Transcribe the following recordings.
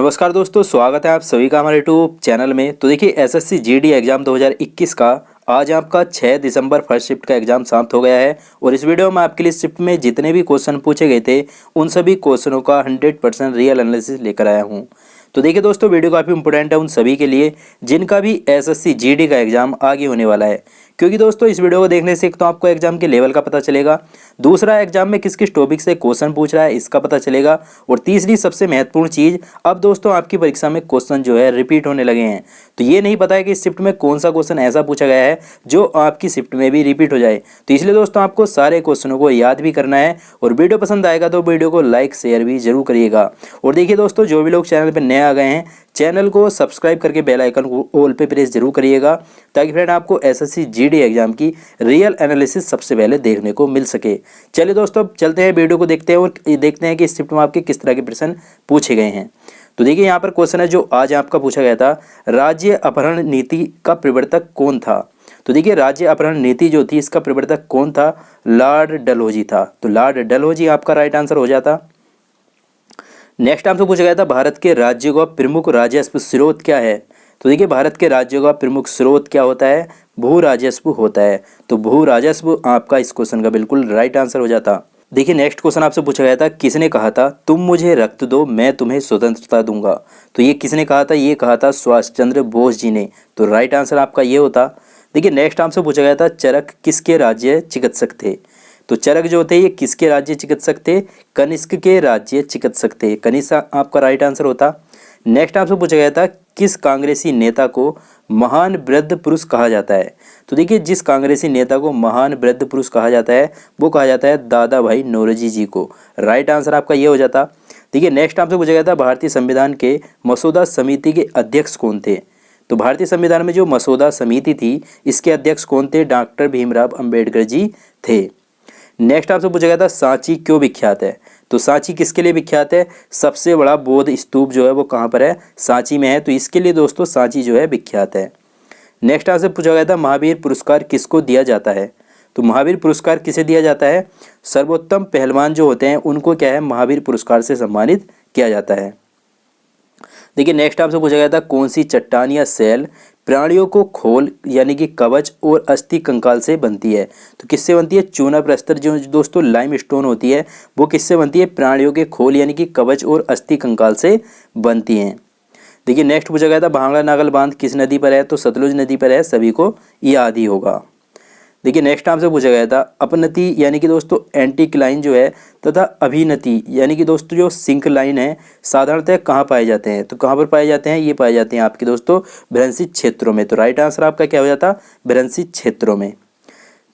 नमस्कार दोस्तों, स्वागत है आप सभी का हमारे यूट्यूब चैनल में। तो देखिए एसएससी जीडी एग्जाम 2021 का आज आपका 6 दिसंबर फर्स्ट शिफ्ट का एग्जाम समाप्त हो गया है और इस वीडियो में आपके लिए शिफ्ट में जितने भी क्वेश्चन पूछे गए थे उन सभी क्वेश्चनों का 100% रियल एनालिसिस लेकर आया हूँ। तो देखिए दोस्तों, वीडियो काफ़ी इंपॉर्टेंट है उन सभी के लिए जिनका भी एसएससी जीडी का एग्जाम आगे होने वाला है, क्योंकि दोस्तों इस वीडियो को देखने से एक तो आपको एग्जाम के लेवल का पता चलेगा, दूसरा एग्जाम में किस किस टॉपिक से क्वेश्चन पूछ रहा है इसका पता चलेगा, और तीसरी सबसे महत्वपूर्ण चीज़, अब दोस्तों आपकी परीक्षा में क्वेश्चन जो है रिपीट होने लगे हैं। तो ये नहीं पता है कि इस शिफ्ट में कौन सा क्वेश्चन ऐसा पूछा गया है जो आपकी शिफ्ट में भी रिपीट हो जाए। तो इसलिए दोस्तों आपको सारे क्वेश्चनों को याद भी करना है और वीडियो पसंद आएगा तो वीडियो को लाइक शेयर भी जरूर करिएगा। और देखिए दोस्तों, जो भी लोग चैनल पर नए आ गए हैं चैनल को सब्सक्राइब करके बेल आइकन को ऑल पे प्रेस जरूर करिएगा, ताकि फ्रेंड आपको एसएससी जीडी एग्जाम की रियल एनालिसिस सबसे पहले देखने को मिल सके। चलिए दोस्तों, अब चलते हैं वीडियो को देखते हैं और देखते हैं कि इस शिफ्ट में आपके किस तरह के प्रश्न पूछे गए हैं। तो देखिए यहाँ पर क्वेश्चन है जो आज आपका पूछा गया था, राज्य अपहरण नीति का प्रवर्तक कौन था। तो देखिए राज्य अपहरण नीति जो थी इसका प्रवर्तक कौन था, लॉर्ड डलहौजी था। तो लॉर्ड डलहौजी आपका राइट आंसर हो जाता। नेक्स्ट आपसे पूछा गया था, भारत के राज्यों का प्रमुख राजस्व स्रोत क्या है। तो देखिए भारत के राज्यों का प्रमुख स्रोत क्या होता है, भू राजस्व होता है। तो भू राजस्व आपका इस क्वेश्चन का बिल्कुल राइट आंसर हो जाता। देखिए नेक्स्ट क्वेश्चन आपसे पूछा गया था, किसने कहा था तुम मुझे रक्त दो मैं तुम्हें स्वतंत्रता दूंगा। तो ये किसने कहा था, ये कहा था सुभाष चंद्र बोस जी ने। तो राइट आंसर आपका ये होता। देखिए नेक्स्ट आपसे पूछा गया था, चरक किसके राज्य चिकित्सक थे। तो चरक जो थे ये किसके राज्य चिकित्सक थे, कनिष्क के राज्य चिकित्सक थे। कनिष्क आपका राइट आंसर होता। नेक्स्ट आपसे पूछा गया था, किस कांग्रेसी नेता को महान वृद्ध पुरुष कहा जाता है। तो देखिए जिस कांग्रेसी नेता को महान वृद्ध पुरुष कहा जाता है वो कहा जाता है दादा भाई नौरोजी जी को। राइट आंसर आपका ये हो जाता। देखिए नेक्स्ट आपसे पूछा गया था, भारतीय संविधान के मसौदा समिति के अध्यक्ष कौन थे। तो भारतीय संविधान में जो मसौदा समिति थी इसके अध्यक्ष कौन थे, डॉक्टर भीमराव अंबेडकर जी थे। नेक्स्ट आपसे पूछा गया था, सांची क्यों विख्यात है। तो सांची किसके लिए विख्यात है, सबसे बड़ा बौद्ध स्तूप जो है वो कहाँ पर है, सांची में है। तो इसके लिए दोस्तों सांची जो है विख्यात है। नेक्स्ट आपसे पूछा गया था, महावीर पुरस्कार किसको दिया जाता है। तो महावीर पुरस्कार किसे दिया जाता है, सर्वोत्तम पहलवान जो होते हैं उनको क्या है महावीर पुरस्कार से सम्मानित किया जाता है। देखिए नेक्स्ट आपसे पूछा गया था, कौन सी चट्टान या सेल प्राणियों को खोल यानी कि कवच और अस्थि कंकाल से बनती है। तो किससे बनती है, चूना प्रस्तर जो दोस्तों लाइम स्टोन होती है वो किससे बनती है, प्राणियों के खोल यानी कि कवच और अस्थि कंकाल से बनती हैं। देखिए नेक्स्ट पूछा गया था, भांगड़ा नागल बांध किस नदी पर है। तो सतलुज नदी पर है, सभी को याद ही होगा। देखिए नेक्स्ट आपसे पूछा गया था, अपनति यानी कि दोस्तों एंटीक्लाइन जो है तथा अभिनति यानी कि दोस्तों जो सिंक लाइन है साधारणतः कहाँ पाए जाते हैं। तो कहाँ पर पाए जाते हैं, ये पाए जाते हैं आपके दोस्तों भ्रंशित क्षेत्रों में। तो राइट आंसर आपका क्या हो जाता, भ्रंशित क्षेत्रों में।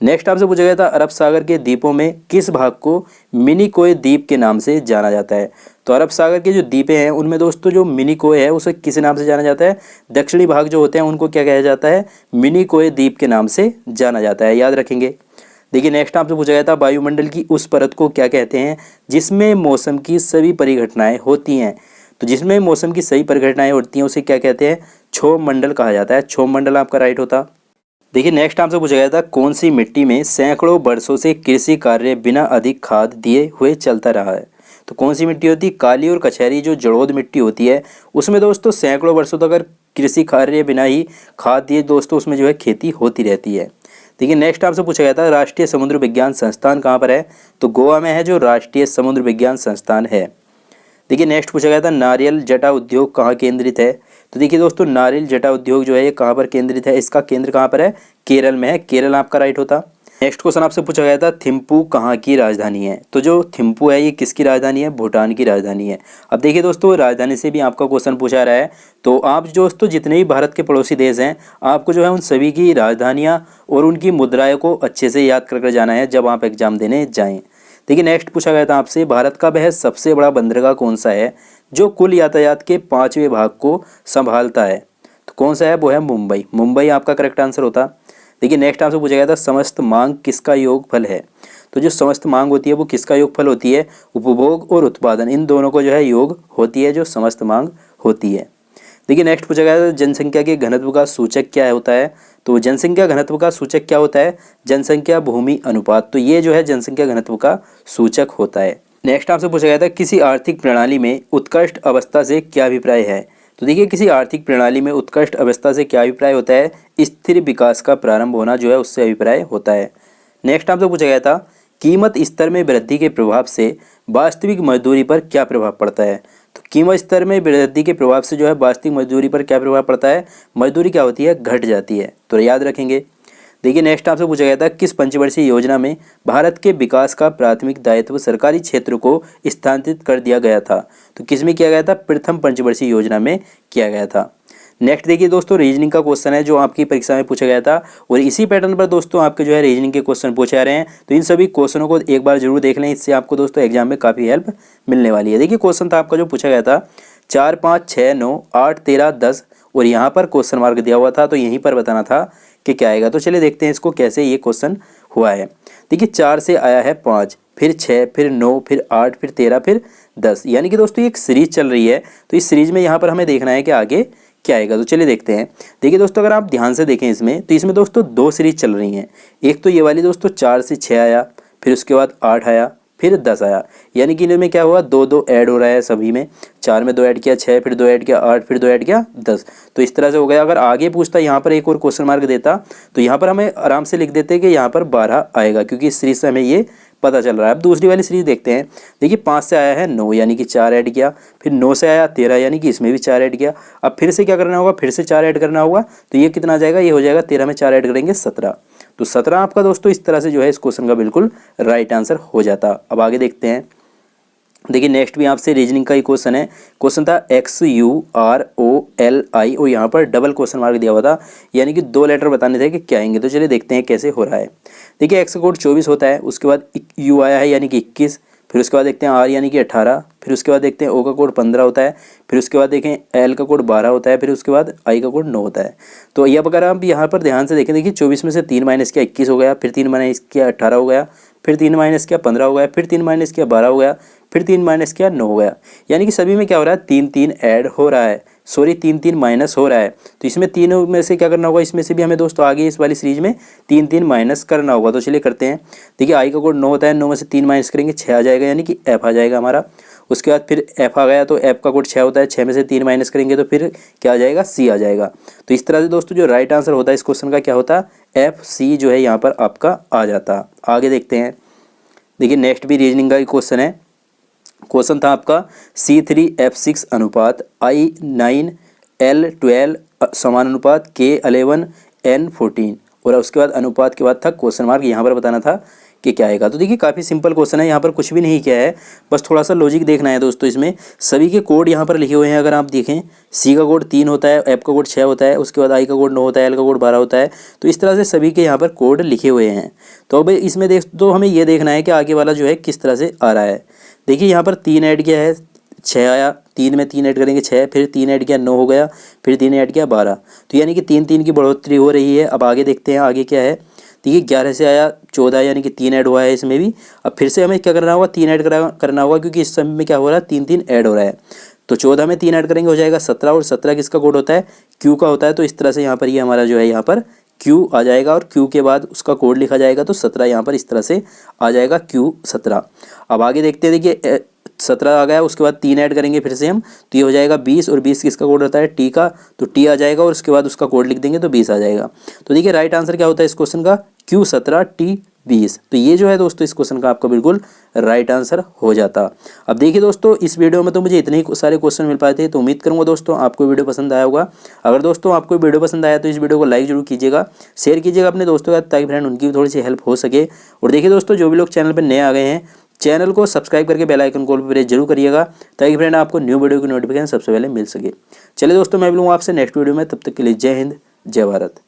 नेक्स्ट आपसे पूछा गया था, अरब सागर के द्वीपों में किस भाग को मिनिकोय द्वीप के नाम से जाना जाता है। तो अरब सागर के जो द्वीपें हैं उनमें दोस्तों जो मिनिकोय है उसे किस नाम से जाना जाता है, दक्षिणी भाग जो होते हैं उनको क्या कहा जाता है, मिनिकोय द्वीप के नाम से जाना जाता है, याद रखेंगे। देखिए नेक्स्ट आपसे पूछा गया था, वायुमंडल की उस परत को क्या कहते हैं जिसमें मौसम की सभी परिघटनाएं होती हैं। तो जिसमें मौसम की सभी परिघटनाएं होती हैं उसे क्या कहते हैं, क्षोभ मंडल कहा जाता है। क्षोभ मंडल आपका राइट होता। देखिए नेक्स्ट आपसे पूछा गया था, कौन सी मिट्टी में सैकड़ों वर्षों से कृषि कार्य बिना अधिक खाद दिए हुए चलता रहा है। तो कौन सी मिट्टी होती है, काली और कछहरी जो जलोढ़ मिट्टी होती है उसमें दोस्तों सैकड़ों वर्षों तक अगर कृषि कार्य बिना ही खाद दिए दोस्तों उसमें जो है खेती होती रहती है। देखिए नेक्स्ट आपसे पूछा गया था, राष्ट्रीय समुद्र विज्ञान संस्थान कहाँ पर है। तो गोवा में है जो राष्ट्रीय समुद्र विज्ञान संस्थान है। देखिए नेक्स्ट पूछा गया था, नारियल जटा उद्योग कहाँ केंद्रित है। तो देखिए दोस्तों नारियल जटा उद्योग जो है ये कहाँ पर केंद्रित है, इसका केंद्र कहाँ पर है, केरल में है। केरल आपका राइट होता। नेक्स्ट क्वेश्चन आपसे पूछा गया था, थिम्पू कहाँ की राजधानी है। तो जो थिम्पू है ये किसकी राजधानी है, भूटान की राजधानी है। अब देखिए दोस्तों राजधानी से भी आपका क्वेश्चन पूछा रहा है, तो आप दोस्तों जितने भी भारत के पड़ोसी देश हैं आपको जो है उन सभी की राजधानियाँ और उनकी मुद्राएं को अच्छे से याद कर जाना है जब आप एग्जाम देने जाएँ। देखिए नेक्स्ट पूछा गया था आपसे, भारत का वह सबसे बड़ा बंदरगाह कौन सा है जो कुल यातायात के 5वें भाग को संभालता है। तो कौन सा है, वो है मुंबई। मुंबई आपका करेक्ट आंसर होता। देखिए नेक्स्ट आपसे पूछा गया था, समस्त मांग किसका योगफल है। तो जो समस्त मांग होती है वो किसका योगफल होती है, उपभोग और उत्पादन इन दोनों को जो है योग होती है जो समस्त मांग होती है। देखिए नेक्स्ट पूछा गया था, जनसंख्या के घनत्व का सूचक क्या होता है। तो जनसंख्या घनत्व का सूचक क्या होता है, जनसंख्या भूमि अनुपात। तो ये जो है जनसंख्या घनत्व का सूचक होता है। नेक्स्ट आपसे पूछा गया था किसी आर्थिक प्रणाली में उत्कृष्ट अवस्था से क्या अभिप्राय है। तो देखिए किसी आर्थिक प्रणाली में उत्कृष्ट अवस्था से क्या अभिप्राय होता है, स्थिर विकास का प्रारंभ होना जो है उससे अभिप्राय होता है। नेक्स्ट आपसे पूछा गया था कीमत स्तर में वृद्धि के प्रभाव से वास्तविक मजदूरी पर क्या प्रभाव पड़ता है। तो कीमत स्तर में वृद्धि के प्रभाव से जो है वास्तविक मजदूरी पर क्या प्रभाव पड़ता है, मजदूरी क्या होती है, घट जाती है। तो याद रखेंगे। देखिए नेक्स्ट आपसे पूछा गया था किस पंचवर्षीय योजना में भारत के विकास का प्राथमिक दायित्व सरकारी क्षेत्र को स्थानांतरित कर दिया गया था। तो किस में किया गया था, प्रथम पंचवर्षीय योजना में किया गया था। नेक्स्ट देखिए दोस्तों रीजनिंग का क्वेश्चन है जो आपकी परीक्षा में पूछा गया था और इसी पैटर्न पर दोस्तों आपके जो है रीजनिंग के क्वेश्चन पूछे आ रहे हैं। तो इन सभी क्वेश्चनों को एक बार जरूर देख लें, इससे आपको दोस्तों एग्जाम में काफ़ी हेल्प मिलने वाली है। देखिए क्वेश्चन था आपका जो पूछा गया था 4, 5, 6, 9, 8, 13, 10 और यहाँ पर क्वेश्चन मार्क दिया हुआ था, तो यहीं पर बताना था कि क्या आएगा। तो चलिए देखते हैं इसको कैसे ये क्वेश्चन हुआ है। देखिए 4 से आया है 5, फिर 6, फिर 9, फिर 8, फिर 13, फिर 10, यानी कि दोस्तों एक सीरीज चल रही है। तो इस सीरीज में यहाँ पर हमें देखना है कि आगे क्या आएगा। तो चलिए देखते हैं। देखिए दोस्तों अगर आप ध्यान से देखें इसमें, तो इसमें दोस्तों दो सीरीज चल रही हैं। एक तो ये वाली दोस्तों 4 से 6 आया, फिर उसके बाद 8 आया, फिर 10 आया, यानी कि इनमें क्या हुआ, 2-2 ऐड हो रहा है सभी में। 4 में 2 ऐड किया, 6 फिर 2 ऐड किया, 8 फिर 2 ऐड किया, 10। तो इस तरह से हो गया। अगर आगे पूछता यहाँ पर एक और क्वेश्चन मार्क देता तो यहाँ पर हमें आराम से लिख देते कि यहाँ पर 12 आएगा, क्योंकि इस सीरीज से हमें ये पता चल रहा है। अब दूसरी वाली सीरीज देखते हैं। देखिए 5 से आया है 9, यानी कि 4 ऐड किया, फिर 9 से आया 13, यानी कि इसमें भी 4 ऐड किया। अब फिर से क्या करना होगा, फिर से 4 ऐड करना होगा। तो ये कितना आ जाएगा, ये हो जाएगा 13 में 4 ऐड करेंगे 17। तो 17 आपका दोस्तों इस तरह से जो है इस क्वेश्चन का बिल्कुल राइट आंसर हो जाता। अब आगे देखते हैं। देखिए नेक्स्ट भी आपसे रीजनिंग का ही क्वेश्चन है। क्वेश्चन था XUROLI और यहाँ पर डबल क्वेश्चन मार्क दिया हुआ था, यानी कि 2 लेटर बताने थे कि क्या आएंगे। तो चलिए देखते हैं कैसे हो रहा है। देखिए X का कोड 24 होता है, उसके बाद U आया है यानी कि 21, फिर उसके बाद देखते हैं R यानी कि 18, फिर उसके बाद देखते हैं O का कोड 15 होता है, फिर उसके बाद देखें L का कोड 12 होता है, फिर उसके बाद I का कोड 9 होता है। तो ये अगर आप यहाँ पर ध्यान से देखें, देखिए 24 में से 3 माइनस किया 21 हो गया, फिर 3 माइनस किया 18 हो गया, फिर 3 माइनस किया 15 हो गया, फिर 3 माइनस किया 12 हो गया, फिर 3 माइनस किया 9 हो गया। यानी कि सभी में क्या हो रहा है, 3-3 ऐड हो रहा है, सॉरी 3-3 माइनस हो रहा है। तो इसमें तीनों में से क्या करना होगा, इसमें से भी हमें दोस्तों आगे इस वाली सीरीज में 3-3 माइनस करना होगा। तो चलिए करते हैं। देखिए आई का कोड 9 होता है, 9 में से 3 माइनस करेंगे 6 आ जाएगा, यानी कि F आ जाएगा हमारा। उसके बाद फिर F आ गया, तो F का कोड 6 होता है, 6 में से 3 माइनस करेंगे तो फिर क्या आ जाएगा, C आ जाएगा। तो इस तरह से दोस्तों जो राइट आंसर होता है इस क्वेश्चन का क्या होता, FC जो है यहाँ पर आपका आ जाता। आगे देखते हैं। देखिए नेक्स्ट भी रीजनिंग का ही क्वेश्चन है। क्वेश्चन था आपका C3F6 अनुपात I9 L12 समानुपात K11 N14 और उसके बाद अनुपात के बाद था क्वेश्चन मार्क, यहाँ पर बताना था कि क्या आएगा। तो देखिए काफ़ी सिंपल क्वेश्चन है, यहाँ पर कुछ भी नहीं किया है, बस थोड़ा सा लॉजिक देखना है दोस्तों। इसमें सभी के कोड यहाँ पर लिखे हुए हैं। अगर आप देखें C का कोड 3 होता है, F का कोड 6 होता है, उसके बाद I का कोड 9 होता है, L का कोड 12 होता है। तो इस तरह से सभी के यहाँ पर कोड लिखे हुए हैं। तो अब इसमें तो हमें ये देखना है कि आगे वाला जो है किस तरह से आ रहा है। देखिए यहाँ पर 3 ऐड किया है 6 आया, 3 में 3 ऐड करेंगे 6, फिर 3 ऐड किया 9 हो गया, फिर 3 ऐड किया 12। तो यानी कि 3-3 की बढ़ोतरी हो रही है। अब आगे देखते हैं आगे क्या है। देखिए 11 से आया 14, यानी कि 3 ऐड हुआ है इसमें भी। अब फिर से हमें क्या करना होगा, 3 ऐड करना होगा, क्योंकि इस समय में क्या हो रहा है, 3-3 ऐड हो रहा है। तो 14 में 3 ऐड करेंगे हो जाएगा 17, और 17 किसका कोड होता है, Q का होता है। तो इस तरह से यहाँ पर ये हमारा जो है यहाँ पर Q आ जाएगा और Q के बाद उसका कोड लिखा जाएगा। तो 17 यहाँ पर इस तरह से आ जाएगा Q17। अब आगे देखते हैं। देखिए 17 आ गया, उसके बाद 3 ऐड करेंगे फिर से हम, तो ये हो जाएगा 20, और 20 किसका कोड होता है, T का। तो T आ जाएगा और उसके बाद उसका कोड लिख देंगे तो 20 आ जाएगा। तो देखिए राइट आंसर क्या होता है इस क्वेश्चन का, Q17 T20। तो ये जो है दोस्तों इस क्वेश्चन का आपका बिल्कुल राइट आंसर हो जाता। अब देखिए दोस्तों इस वीडियो में तो मुझे इतने ही सारे क्वेश्चन मिल पाए थे। तो उम्मीद करूंगा दोस्तों आपको वीडियो पसंद आया होगा। अगर दोस्तों आपको वीडियो पसंद आया तो इस वीडियो को लाइक जरूर कीजिएगा, शेयर कीजिएगा अपने दोस्तों का, ताकि फ्रेंड उनकी भी थोड़ी सी हेल्प हो सके। और देखिए दोस्तों जो भी लोग चैनल पर नए आ गए हैं, चैनल को सब्सक्राइब करके बेल आइकन कॉल पर प्रेस जरूर करिएगा, ताकि फ्रेंड आपको न्यू वीडियो की नोटिफिकेशन सबसे पहले मिल सके। चलिए दोस्तों मैं मिलूंगा आपसे नेक्स्ट वीडियो में, तब तक के लिए जय हिंद जय भारत।